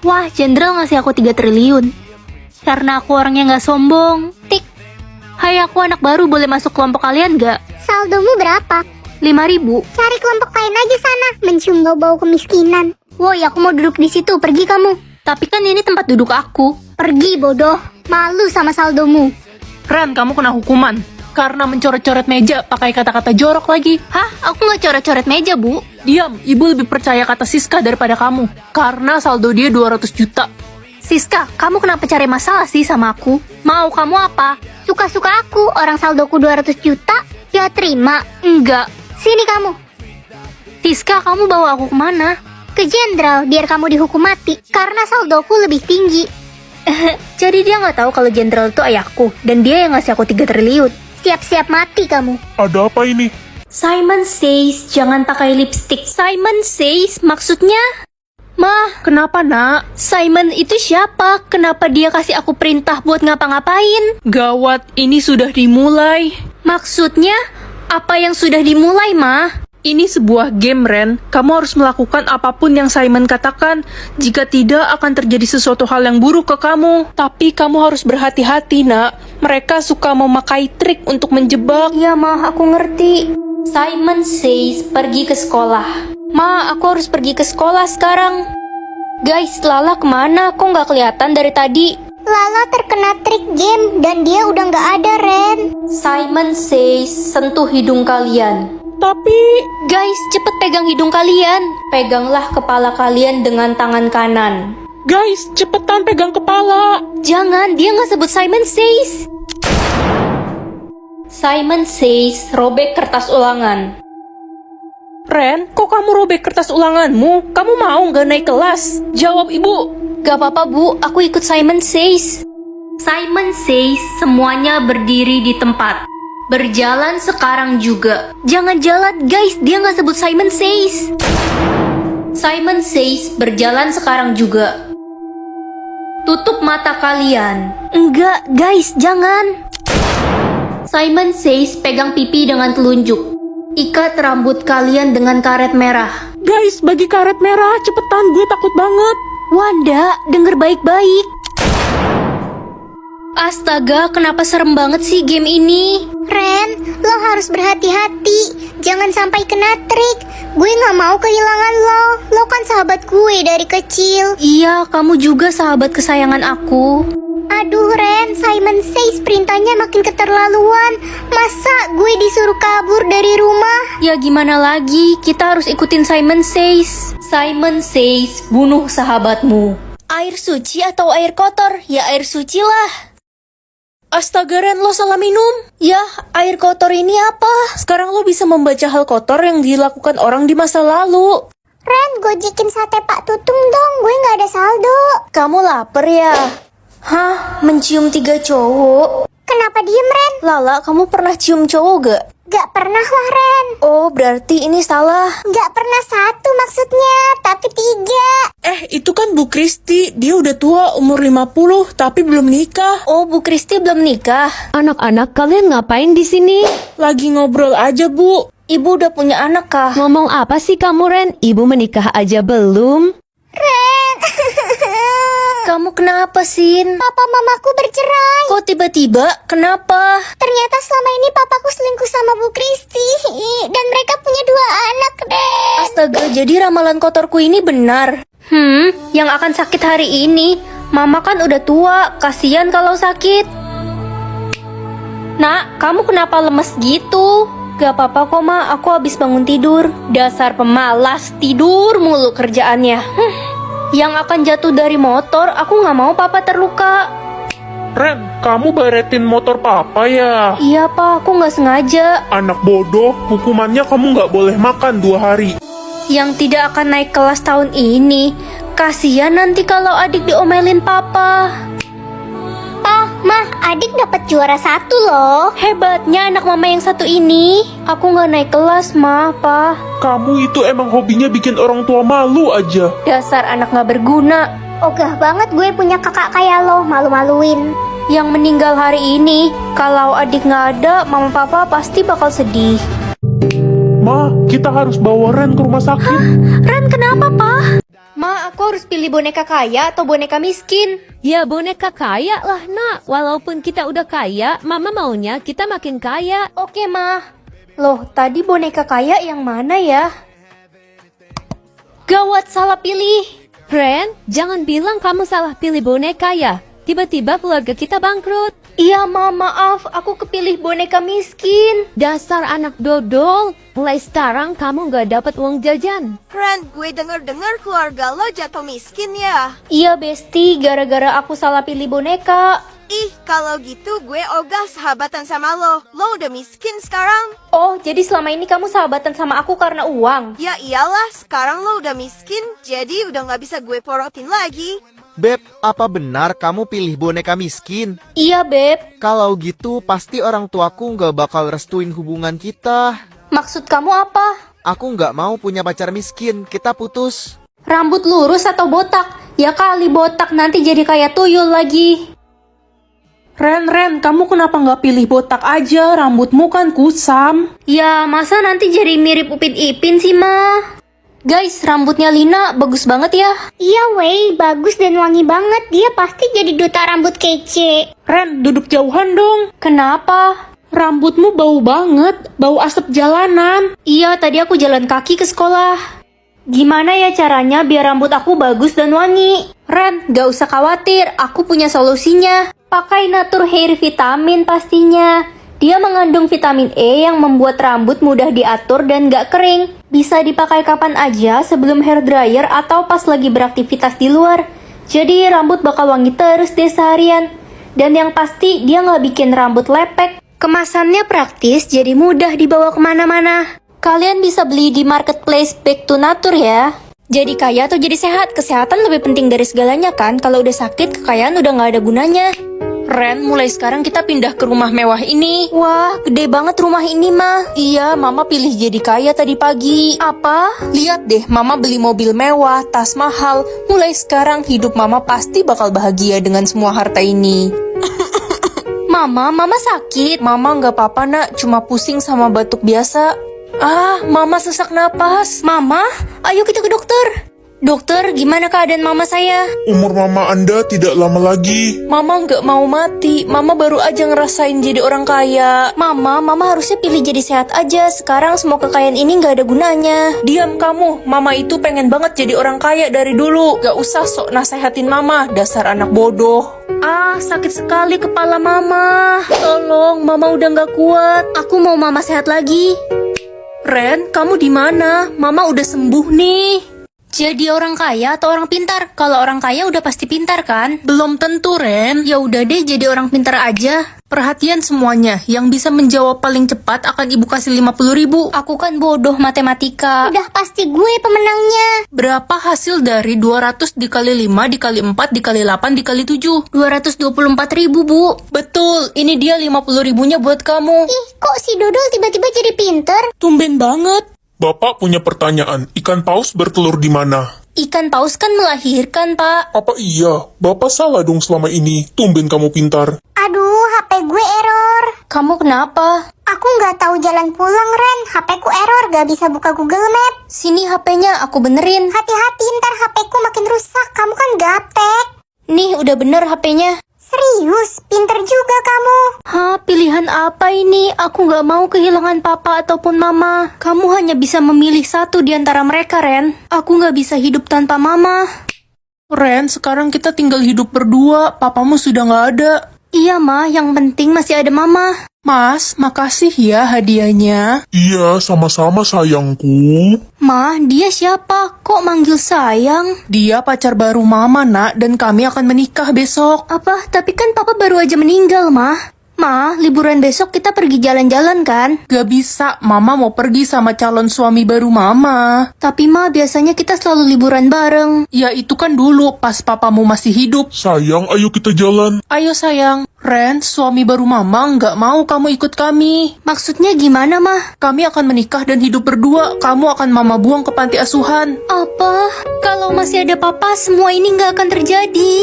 Wah, Jenderal ngasih aku 3 triliun. Karena aku orangnya nggak sombong. Tik. Hai, aku anak baru, boleh masuk kelompok kalian nggak? Saldomu berapa? 5.000. Cari kelompok lain aja sana, mencium bau-bau kemiskinan. Woi, aku mau duduk di situ, pergi kamu. Tapi kan ini tempat duduk aku. Pergi bodoh, malu sama saldomu. Ren, kamu kena hukuman. Karena mencoret-coret meja, pakai kata-kata jorok lagi. Hah? Aku nggak coret-coret meja, Bu. Diam, ibu lebih percaya kata Siska daripada kamu. Karena saldo dia 200 juta. Siska, kamu kenapa cari masalah sih sama aku? Mau kamu apa? Suka-suka aku, orang saldoku 200 juta, ya terima. Enggak. Sini kamu, Siska, kamu bawa aku kemana? ke jenderal biar kamu dihukum mati, karena saldoku lebih tinggi. Jadi dia nggak tahu kalau Jenderal itu ayahku. Dan dia yang ngasih aku 3 triliun. Siap-siap mati kamu. Ada apa ini? Simon says jangan pakai lipstick. Simon says maksudnya? Mah, Kenapa, nak? Simon itu siapa? Kenapa dia kasih aku perintah buat ngapa-ngapain? Gawat, ini sudah dimulai. Maksudnya, apa yang sudah dimulai, Mah? Ini sebuah game, Ren. Kamu harus melakukan apapun yang Simon katakan. Jika tidak, akan terjadi sesuatu hal yang buruk ke kamu. Tapi kamu harus berhati-hati, nak. Mereka suka memakai trik untuk menjebak. Iya, Mah, aku ngerti. Simon says pergi ke sekolah. Ma, aku harus pergi ke sekolah sekarang. Guys, Lala kemana? Kok nggak kelihatan dari tadi? Lala terkena trik game dan dia udah nggak ada, Ren. Simon says sentuh hidung kalian. Tapi, Guys, cepet pegang hidung kalian. Peganglah kepala kalian dengan tangan kanan. guys, cepetan pegang kepala. Jangan, dia nggak sebut Simon says. Simon says robek kertas ulangan. Ren, kok kamu robek kertas ulanganmu? Kamu mau nggak naik kelas? Jawab, ibu. Gak apa-apa, Bu, aku ikut Simon says. Simon says semuanya berdiri di tempat. Berjalan sekarang juga. Jangan jalan, guys, dia nggak sebut Simon says. Simon says berjalan sekarang juga. Tutup mata kalian. Enggak, guys, jangan. Simon says pegang pipi dengan telunjuk. Ikat rambut kalian dengan karet merah. Guys, bagi karet merah, cepetan, gue takut banget. Wanda, denger baik-baik. Astaga, kenapa serem banget sih game ini? Ren, lo harus berhati-hati. Jangan sampai kena trik. Gue gak mau kehilangan lo. Lo kan sahabat gue dari kecil. Iya, kamu juga sahabat kesayangan aku. Aduh Ren, Simon says perintahnya makin keterlaluan. Masa gue disuruh kabur dari rumah? Ya gimana lagi, kita harus ikutin Simon says. Simon says, bunuh sahabatmu. Air suci atau air kotor? Ya air suci lah. Astaga, Ren, lo salah minum. Ya, air kotor ini apa? Sekarang lo bisa membaca hal kotor yang dilakukan orang di masa lalu. Ren, gojekin sate Pak Tutung dong. Gue gak ada saldo. Kamu lapar ya? Hah, mencium 3 cowok? Kenapa diem Ren? Lala, kamu pernah cium cowok gak? Gak pernah lah Ren. Oh, berarti ini salah. Gak pernah 1 maksudnya, tapi 3. Itu kan Bu Kristi. Dia udah tua, umur 50, tapi belum nikah. Oh, Bu Kristi belum nikah. Anak-anak, kalian ngapain di sini? Lagi ngobrol aja, Bu. Ibu udah punya anak kah? Ngomong apa sih kamu, Ren? Ibu menikah aja belum? Ren. Kamu kenapa, Sin? Papa mamaku bercerai. Kok tiba-tiba? Kenapa? Ternyata selama ini papaku selingkuh sama Bu Kristi. Dan mereka punya 2 anak, Ren. Astaga, jadi ramalan kotorku ini benar. Yang akan sakit hari ini. Mama kan udah tua, kasihan kalau sakit. Nak, kamu kenapa lemes gitu? Gak apa-apa kok, Ma, aku habis bangun tidur. Dasar pemalas, tidur mulu kerjaannya. Yang akan jatuh dari motor, aku gak mau papa terluka. Ren, kamu baretin motor papa ya? Iya, Pak, aku gak sengaja. Anak bodoh, hukumannya kamu nggak boleh makan 2 hari. Yang tidak akan naik kelas tahun ini. Kasihan nanti kalau adik diomelin papa. Pa, Mah, adik dapat juara 1 loh. Hebatnya anak mama yang satu ini. Aku gak naik kelas, Ma, Pa. Kamu itu emang hobinya bikin orang tua malu aja. Dasar anak gak berguna. Ogah banget gue punya kakak kayak lo, malu-maluin. Yang meninggal hari ini. Kalau adik gak ada, mama papa pasti bakal sedih. Ma, kita harus bawa Ren ke rumah sakit. Ren, kenapa, Pa? Ma, Ma, aku harus pilih boneka kaya atau boneka miskin? Ya boneka kaya lah nak. Walaupun kita udah kaya, mama maunya kita makin kaya. Oke, Ma. Loh, tadi boneka kaya yang mana ya? Gawat, salah pilih. Ren, jangan bilang kamu salah pilih boneka ya. Tiba-tiba keluarga kita bangkrut. Iya, Ma, maaf. Aku kepilih boneka miskin. Dasar anak dodol. Mulai sekarang kamu gak dapat uang jajan. Ren, gue denger-dengar keluarga lo jatuh miskin ya? Iya, Besti. Gara-gara aku salah pilih boneka. Ih, kalau gitu gue ogah sahabatan sama lo. Lo udah miskin sekarang. Oh, jadi selama ini kamu sahabatan sama aku karena uang? Ya iyalah, sekarang lo udah miskin, jadi udah gak bisa gue porotin lagi. Beb, apa benar kamu pilih boneka miskin? Iya, Beb. Kalau gitu pasti orang tuaku nggak bakal restuin hubungan kita. Maksud kamu apa? Aku nggak mau punya pacar miskin, kita putus. Rambut lurus atau botak? Ya kali botak, nanti jadi kayak tuyul lagi. Ren, kamu kenapa nggak pilih botak aja? Rambutmu kan kusam. Ya, masa nanti jadi mirip Upin Ipin sih, Ma? Guys, rambutnya Lina bagus banget ya. Iya wey, bagus dan wangi banget. Dia pasti jadi duta rambut kece. Ren, duduk jauhan dong. Kenapa? Rambutmu bau banget, bau asap jalanan. Iya, tadi aku jalan kaki ke sekolah. Gimana ya caranya biar rambut aku bagus dan wangi? Ren, gak usah khawatir, aku punya solusinya. Pakai Natur Hair Vitamin pastinya. Dia mengandung vitamin E yang membuat rambut mudah diatur dan gak kering. Bisa dipakai kapan aja sebelum hair dryer atau pas lagi beraktivitas di luar. Jadi rambut bakal wangi terus deh seharian. Dan yang pasti dia gak bikin rambut lepek. Kemasannya praktis jadi mudah dibawa kemana-mana. Kalian bisa beli di marketplace Back to Nature ya. Jadi kaya atau jadi sehat? Kesehatan lebih penting dari segalanya kan? Kalau udah sakit, kekayaan udah gak ada gunanya. Ren, mulai sekarang kita pindah ke rumah mewah ini. Wah, gede banget rumah ini, Ma. Iya, Mama pilih jadi kaya tadi pagi. Apa? Lihat deh, Mama beli mobil mewah, tas mahal. Mulai sekarang hidup Mama pasti bakal bahagia dengan semua harta ini. Mama sakit. Mama nggak apa-apa nak, cuma pusing sama batuk biasa. Ah, Mama sesak napas. Mama, ayo kita ke dokter. Dokter, gimana keadaan mama saya? Umur mama Anda tidak lama lagi. Mama nggak mau mati. Mama baru aja ngerasain jadi orang kaya. Mama harusnya pilih jadi sehat aja. Sekarang semua kekayaan ini nggak ada gunanya. Diam kamu. Mama itu pengen banget jadi orang kaya dari dulu. Gak usah sok nasehatin Mama. Dasar anak bodoh. Ah, sakit sekali kepala mama. Tolong, mama udah nggak kuat. Aku mau mama sehat lagi. Ren, kamu di mana? Mama udah sembuh nih. Jadi orang kaya atau orang pintar? Kalau orang kaya udah pasti pintar kan? Belum tentu, Ren. Ya udah deh, jadi orang pintar aja. Perhatian semuanya. Yang bisa menjawab paling cepat akan ibu kasih 50.000. Aku kan bodoh matematika. Udah pasti gue pemenangnya. Berapa hasil dari 200 dikali 5 dikali 4 dikali 8 dikali 7? 224.000, Bu. Betul, ini dia 50.000-nya buat kamu. Ih, kok si Dodol tiba-tiba jadi pinter? Tumben banget. Bapak punya pertanyaan, ikan paus bertelur di mana? Ikan paus kan melahirkan, Pak. Apa iya? Bapak salah dong selama ini. Tumben kamu pintar. Aduh, HP gue error. Kamu kenapa? Aku nggak tahu jalan pulang, Ren. HP ku error, gak bisa buka Google Map. Sini HP-nya, aku benerin. Hati-hati, ntar HP ku makin rusak. Kamu kan gaptek. Nih, udah bener HP-nya. Serius, pinter juga kamu. Hah, pilihan apa ini? Aku gak mau kehilangan papa ataupun mama. Kamu hanya bisa memilih satu di antara mereka, Ren. Aku gak bisa hidup tanpa mama. Ren, sekarang kita tinggal hidup berdua. Papamu sudah nggak ada. Iya, Ma. Yang penting masih ada mama. Mas, makasih ya hadiahnya. Iya, sama-sama sayangku. Ma, dia siapa? Kok manggil sayang? Dia pacar baru Mama, nak, dan kami akan menikah besok. Apa? Tapi kan papa baru aja meninggal, Ma. Ma, liburan besok kita pergi jalan-jalan kan? Gak bisa, Mama mau pergi sama calon suami baru Mama. Tapi Ma, biasanya kita selalu liburan bareng. Ya itu kan dulu, pas papamu masih hidup. Sayang, ayo kita jalan. Ayo sayang. Ren, suami baru Mama nggak mau kamu ikut kami. Maksudnya gimana, Ma? Kami akan menikah dan hidup berdua. Kamu akan Mama buang ke panti asuhan. Apa? Kalau masih ada papa, semua ini nggak akan terjadi.